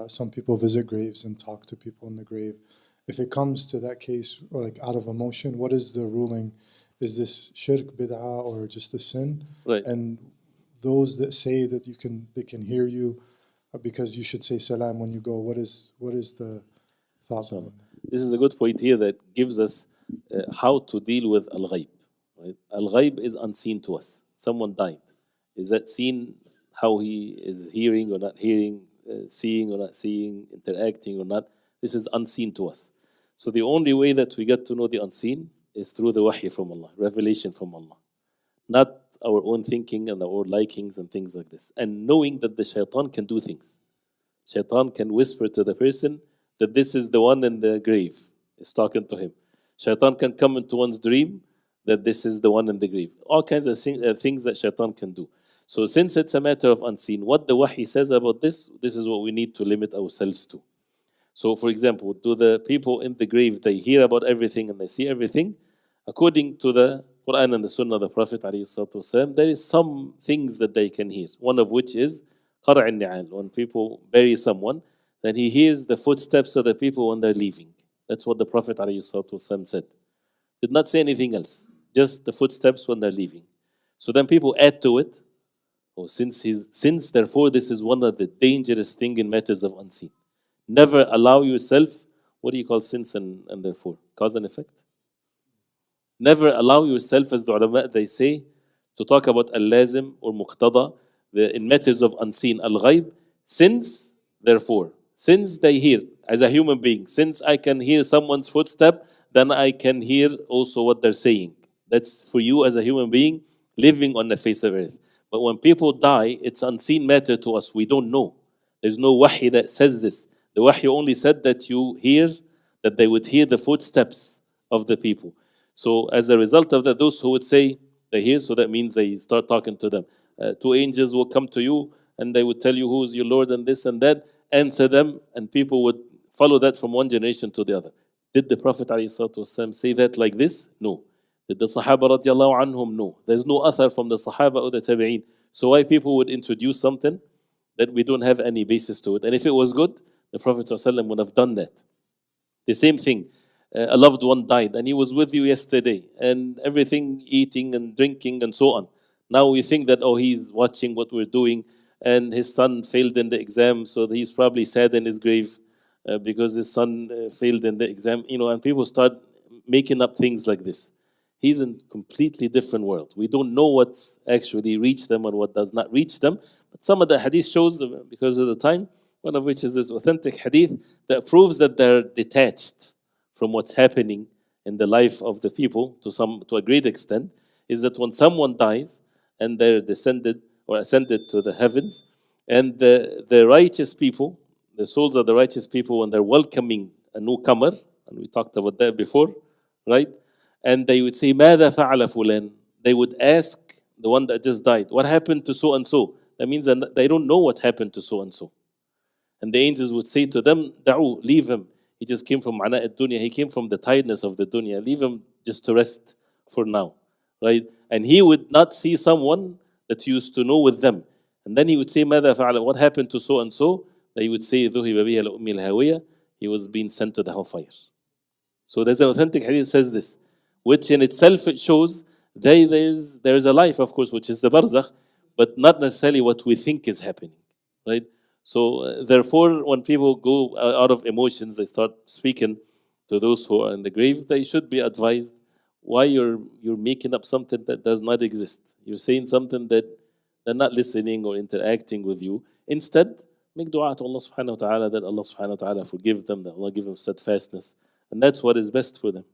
Some people visit graves and talk to people in the grave. If it comes to that case, or like out of emotion, what is the ruling? Is this shirk, bid'ah, or just a sin? Right. And those that say that they can hear you because you should say salam when you go, what is the thought on that? This is a good point here that gives us how to deal with al-ghaib. Right? Al-ghaib is unseen to us. Someone died. Is that seen how he is hearing or not hearing, seeing or not seeing, interacting or not? This is unseen to us. So the only way that we get to know the unseen is through the wahy from Allah, revelation from Allah. Not our own thinking and our own likings and things like this. And knowing that the shaitan can do things. Shaitan can whisper to the person that this is the one in the grave. Is talking to him. Shaitan can come into one's dream that this is the one in the grave. All kinds of things that shaitan can do. So since it's a matter of unseen, what the wahy says about this is what we need to limit ourselves to. So for example, do the people in the grave, they hear about everything and they see everything? According to the Quran and the Sunnah of the Prophet ﷺ, there is some things that they can hear. One of which is qara' al-ni'al. When people bury someone, then he hears the footsteps of the people when they're leaving. That's what the Prophet ﷺ said. Did not say anything else, just the footsteps when they're leaving. So then people add to it, since therefore this is one of the dangerous things in matters of unseen. Never allow yourself, what do you call since and therefore? Cause and effect? Never allow yourself, as the ulama they say, to talk about al-lazim or muqtada, in matters of unseen, al-ghaib, since, therefore. Since they hear, as a human being, since I can hear someone's footstep, then I can hear also what they're saying. That's for you as a human being living on the face of earth. But when people die, it's unseen matter to us. We don't know. There's no wahy that says this. The wahy only said that you hear, that they would hear the footsteps of the people. So as a result of that, those who would say they hear, so that means they start talking to them. Two angels will come to you and they would tell you who's your Lord and this and that. Answer them, and people would follow that from one generation to the other. Did the Prophet ﷺ say that like this? No. Did the Sahaba radiallahu anhum? No. There's no author from the Sahaba or the Tabi'een. So why people would introduce something that we don't have any basis to it? And if it was good, the Prophet ﷺ would have done that. The same thing. A loved one died and he was with you yesterday and everything, eating and drinking and so on. Now we think that, he's watching what we're doing and his son failed in the exam, so he's probably sad in his grave because his son failed in the exam. And people start making up things like this. He's in a completely different world. We don't know what's actually reached them and what does not reach them. But some of the hadith shows, because of the time, one of which is this authentic hadith that proves that they're detached from what's happening in the life of the people to a great extent, is that when someone dies and they're descended or ascended to the heavens, and the righteous people, the souls of the righteous people, when they're welcoming a newcomer, and we talked about that before, right? And they would say, ماذا فعل فلان? They would ask the one that just died, what happened to so and so? That means that they don't know what happened to so and so. And the angels would say to them, دعوه, leave him. He just came from عناء الدنيا. He came from the tiredness of the dunya. Leave him just to rest for now, right? And he would not see someone that used to know with them. And then he would say, ماذا فعل? What happened to so and so? They would say, ذهب بها لأم الهاوية. He was being sent to the hellfire. So there's an authentic hadith that says this, which in itself it shows there's a life, of course, which is the barzakh, but not necessarily what we think is happening, right? So therefore, when people go out of emotions, they start speaking to those who are in the grave, they should be advised why you're making up something that does not exist. You're saying something that they're not listening or interacting with you. Instead, make dua to Allah subhanahu wa ta'ala that Allah subhanahu wa ta'ala forgive them, that Allah give them steadfastness. And that's what is best for them.